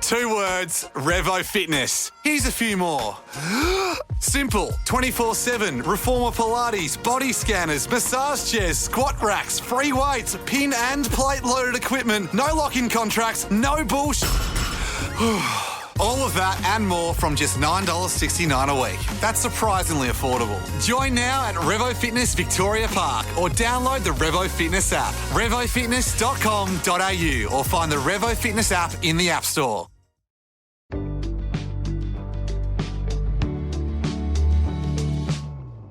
2 words, Revo Fitness. Here's a few more. Simple, 24/7, reformer Pilates, body scanners, massage chairs, squat racks, free weights, pin and plate loaded equipment, no lock-in contracts, no bullshit. All of that and more from just $9.69 a week. That's surprisingly affordable. Join now at Revo Fitness Victoria Park or download the Revo Fitness app. RevoFitness.com.au or find the Revo Fitness app in the App Store.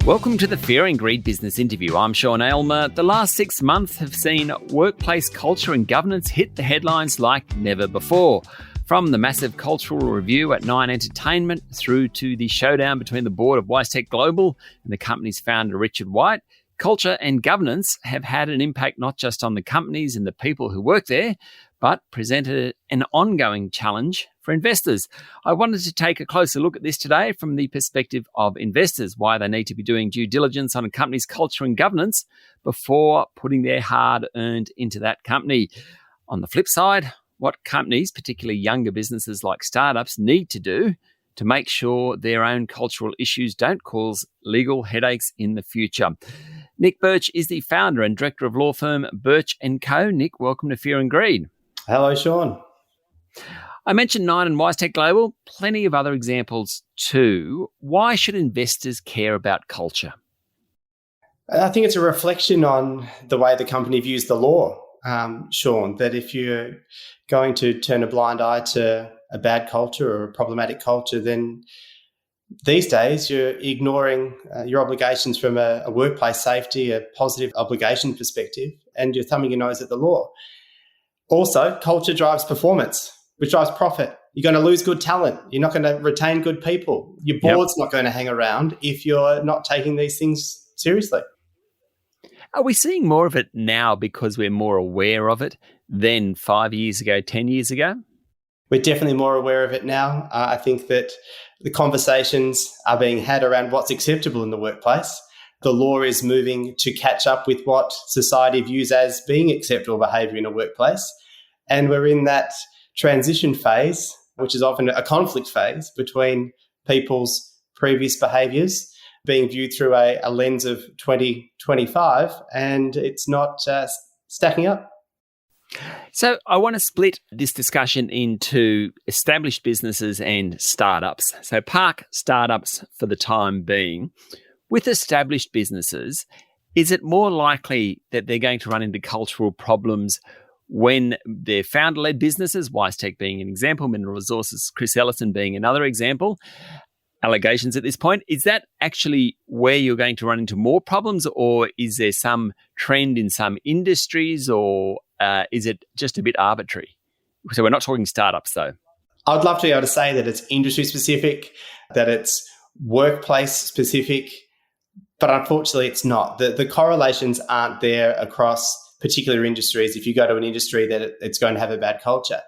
Welcome to the Fear and Greed Business Interview. I'm Sean Aylmer. The last 6 months have seen workplace culture and governance hit the headlines like never before. From the massive cultural review at Nine Entertainment through to the showdown between the board of WiseTech Global and the company's founder, Richard White, culture and governance have had an impact not just on the companies and the people who work there, but presented an ongoing challenge for investors. I wanted to take a closer look at this today from the perspective of investors, why they need to be doing due diligence on a company's culture and governance before putting their hard-earned into that company. On the flip side, what companies, particularly younger businesses like startups, need to do to make sure their own cultural issues don't cause legal headaches in the future. Nich Burch is the founder and director of law firm Burch Co. Nich, welcome to Fear and Greed. Hello, Sean. I mentioned Nine and WiseTech Global, plenty of other examples too. Why should investors care about culture? I think it's a reflection on the way the company views the law, Sean, that if you're going to turn a blind eye to a bad culture or a problematic culture, then these days you're ignoring your obligations from a workplace safety, a positive obligation perspective, and you're thumbing your nose at the law. Also, culture drives performance, which drives profit. You're going to lose good talent. You're not going to retain good people. Your board's not going to hang around if you're not taking these things seriously. Are we seeing more of it now because we're more aware of it than 5 years ago, 10 years ago? We're definitely more aware of it now. I think that the conversations are being had around what's acceptable in the workplace. The law is moving to catch up with what society views as being acceptable behaviour in a workplace. And we're in that transition phase, which is often a conflict phase between people's previous behaviours being viewed through a lens of 2025, and it's not stacking up. So I want to split this discussion into established businesses and startups. So park startups for the time being. With established businesses, is it more likely that they're going to run into cultural problems when they're founder-led businesses, WiseTech being an example, Mineral Resources, Chris Ellison being another example, allegations at this point? Is that actually where you're going to run into more problems, or is there some trend in some industries, or is it just a bit arbitrary? So we're not talking startups though. I'd love to be able to say that it's industry specific, that it's workplace specific, but unfortunately it's not. The correlations aren't there across particular industries. If you go to an industry that it's going to have a bad culture.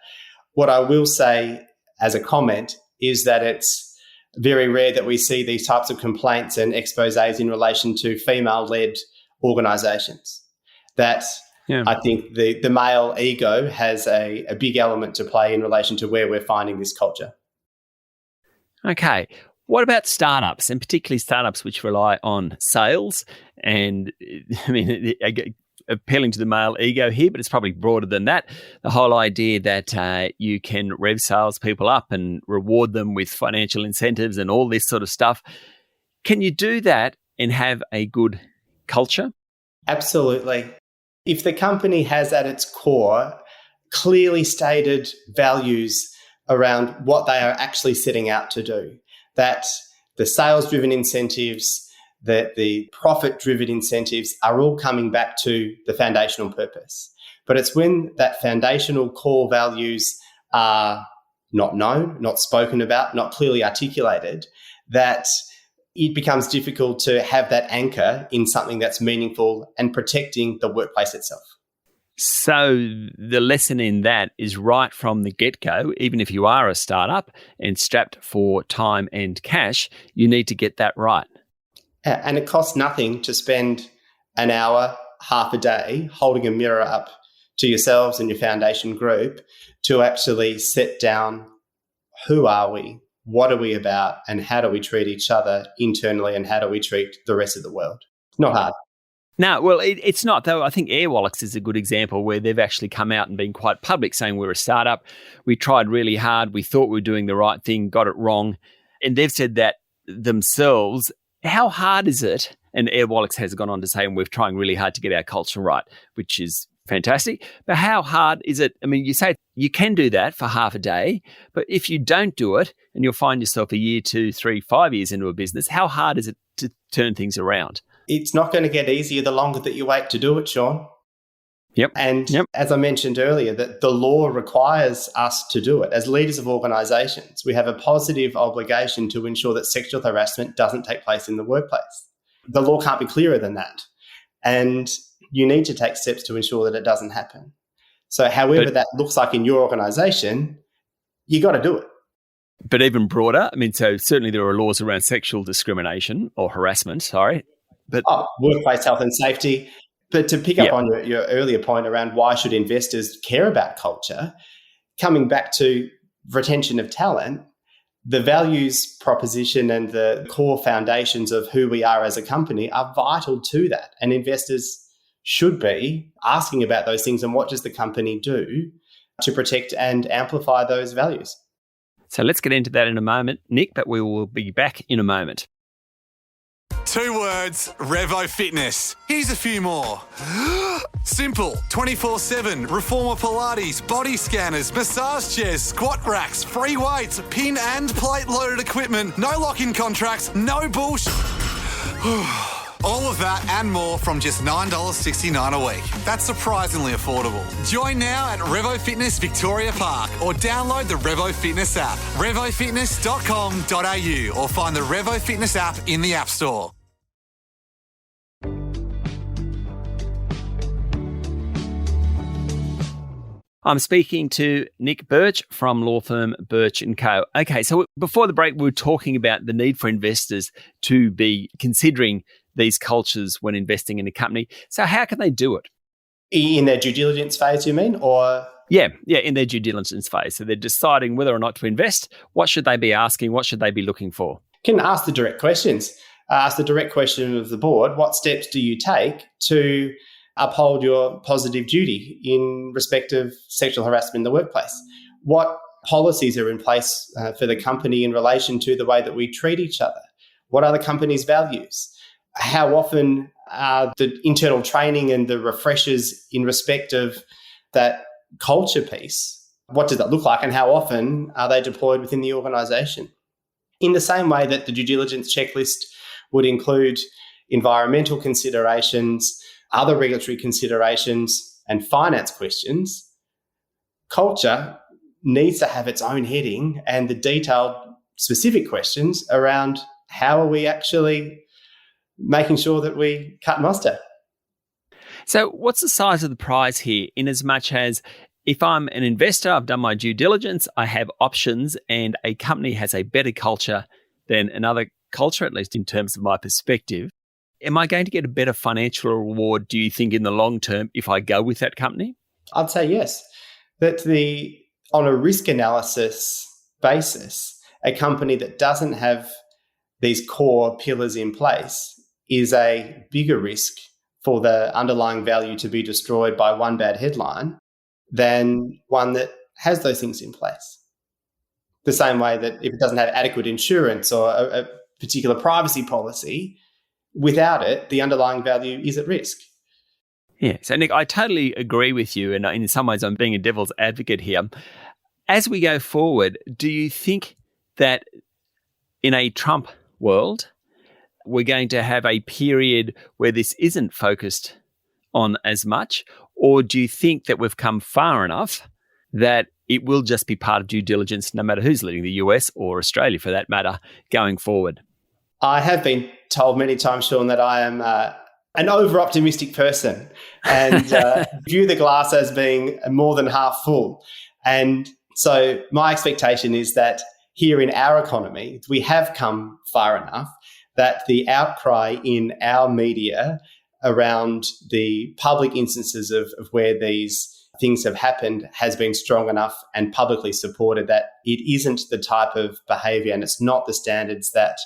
What I will say as a comment is that it's very rare that we see these types of complaints and exposés in relation to female-led organisations. That I think the male ego has a big element to play in relation to where we're finding this culture. Okay. What about startups, and particularly startups which rely on sales? And I mean, appealing to the male ego here, but it's probably broader than that. The whole idea that you can rev salespeople up and reward them with financial incentives and all this sort of stuff. Can you do that and have a good culture? Absolutely. If the company has at its core clearly stated values around what they are actually setting out to do, that the sales-driven incentives, that the profit-driven incentives are all coming back to the foundational purpose. But it's when that foundational core values are not known, not spoken about, not clearly articulated, that it becomes difficult to have that anchor in something that's meaningful and protecting the workplace itself. So the lesson in that is right from the get-go, even if you are a startup and strapped for time and cash, you need to get that right. And it costs nothing to spend an hour, half a day, holding a mirror up to yourselves and your foundation group to actually set down who are we, what are we about, and how do we treat each other internally, and how do we treat the rest of the world. Not hard. No, well, it's not, though. I think Airwallex is a good example where they've actually come out and been quite public saying we're a startup. We tried really hard. We thought we were doing the right thing, got it wrong. And they've said that themselves. How hard is it? And Airwallex has gone on to say, and we're trying really hard to get our culture right, which is fantastic. But how hard is it? I mean, you say you can do that for half a day, but if you don't do it and you'll find yourself a year, 2, 3, 5 years into a business, how hard is it to turn things around? It's not going to get easier the longer that you wait to do it, Sean. Yep. And as I mentioned earlier, that the law requires us to do it. As leaders of organisations, we have a positive obligation to ensure that sexual harassment doesn't take place in the workplace. The law can't be clearer than that. And you need to take steps to ensure that it doesn't happen. So however that looks like in your organisation, you got to do it. But even broader, I mean, so certainly there are laws around sexual discrimination or harassment, But workplace health and safety. But to pick up on your earlier point around why should investors care about culture, coming back to retention of talent, the values proposition and the core foundations of who we are as a company are vital to that. And investors should be asking about those things and what does the company do to protect and amplify those values. So let's get into that in a moment, Nick, but we will be back in a moment. 2 words, Revo Fitness. Here's a few more. Simple, 24/7, reformer Pilates, body scanners, massage chairs, squat racks, free weights, pin and plate loaded equipment, no lock-in contracts, no bullshit. All of that and more from just $9.69 a week. That's surprisingly affordable. Join now at Revo Fitness Victoria Park or download the Revo Fitness app, revofitness.com.au, or find the Revo Fitness app in the App Store. I'm speaking to Nich Burch from law firm Burch Co. Okay, so before the break, we were talking about the need for investors to be considering these cultures when investing in a company. So how can they do it? In their due diligence phase, you mean? Or Yeah, in their due diligence phase. So they're deciding whether or not to invest. What should they be asking? What should they be looking for? Can ask the direct questions. Ask the direct question of the board, what steps do you take to uphold your positive duty in respect of sexual harassment in the workplace? What policies are in place for the company in relation to the way that we treat each other? What are the company's values? How often are the internal training and the refreshers in respect of that culture piece? What does that look like, and how often are they deployed within the organisation? In the same way that the due diligence checklist would include environmental considerations, other regulatory considerations, and finance questions, culture needs to have its own heading and the detailed specific questions around how are we actually making sure that we cut mustard. So what's the size of the prize here, in as much as if I'm an investor, I've done my due diligence, I have options, and a company has a better culture than another culture, at least in terms of my perspective, am I going to get a better financial reward, do you think, in the long term if I go with that company? I'd say yes. That on a risk analysis basis, a company that doesn't have these core pillars in place is a bigger risk for the underlying value to be destroyed by one bad headline than one that has those things in place. The same way that if it doesn't have adequate insurance or a particular privacy policy, without it, the underlying value is at risk. Yeah. So, Nick, I totally agree with you. And in some ways, I'm being a devil's advocate here. As we go forward, do you think that in a Trump world, we're going to have a period where this isn't focused on as much? Or do you think that we've come far enough that it will just be part of due diligence, no matter who's leading the US or Australia, for that matter, going forward? I have been told many times, Sean, that I am an over-optimistic person and view the glass as being more than half full. And so my expectation is that here in our economy, we have come far enough that the outcry in our media around the public instances of where these things have happened has been strong enough and publicly supported that it isn't the type of behaviour and it's not the standards that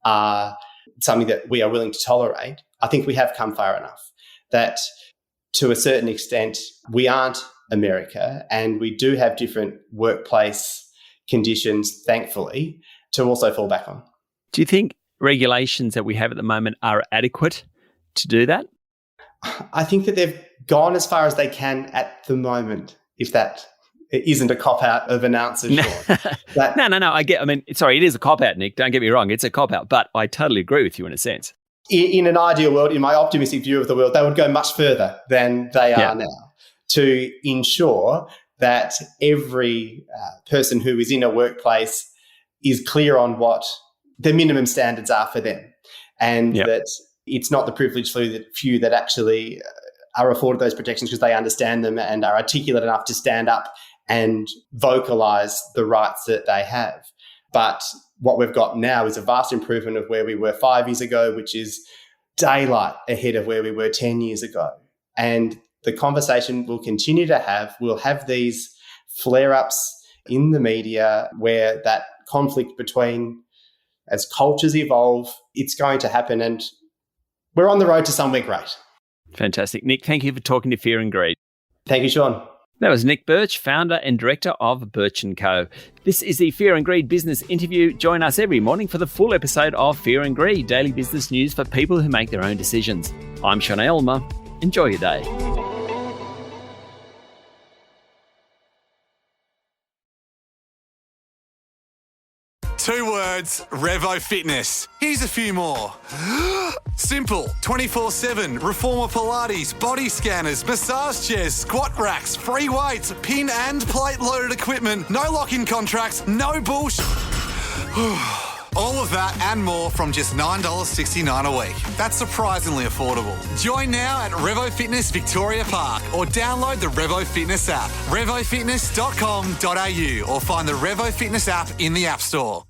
are something that we are willing to tolerate, I think we have come far enough that to a certain extent we aren't America and we do have different workplace conditions, thankfully, to also fall back on. Do you think regulations that we have at the moment are adequate to do that? I think that they've gone as far as they can at the moment, if that isn't a cop-out of an answer, Sean. No. It is a cop-out, Nick. Don't get me wrong. It's a cop-out, but I totally agree with you in a sense. In an ideal world, in my optimistic view of the world, they would go much further than they are now to ensure that every person who is in a workplace is clear on what the minimum standards are for them, and that it's not the privileged few that actually are afforded those protections because they understand them and are articulate enough to stand up and vocalise the rights that they have. But what we've got now is a vast improvement of where we were 5 years ago, which is daylight ahead of where we were 10 years ago. And the conversation we'll continue to have, we'll have these flare-ups in the media where that conflict between, as cultures evolve, it's going to happen, and we're on the road to somewhere great. Fantastic. Nick, thank you for talking to Fear and Greed. Thank you, Sean. That was Nich Burch, founder and director of Burch Co. This is the Fear and Greed Business Interview. Join us every morning for the full episode of Fear and Greed, daily business news for people who make their own decisions. I'm Sean Aylmer. Enjoy your day. 2 words, Revo Fitness. Here's a few more. Simple, 24/7, reformer Pilates, body scanners, massage chairs, squat racks, free weights, pin and plate loaded equipment, no lock-in contracts, no bullshit. All of that and more from just $9.69 a week. That's surprisingly affordable. Join now at Revo Fitness Victoria Park or download the Revo Fitness app, revofitness.com.au, or find the Revo Fitness app in the App Store.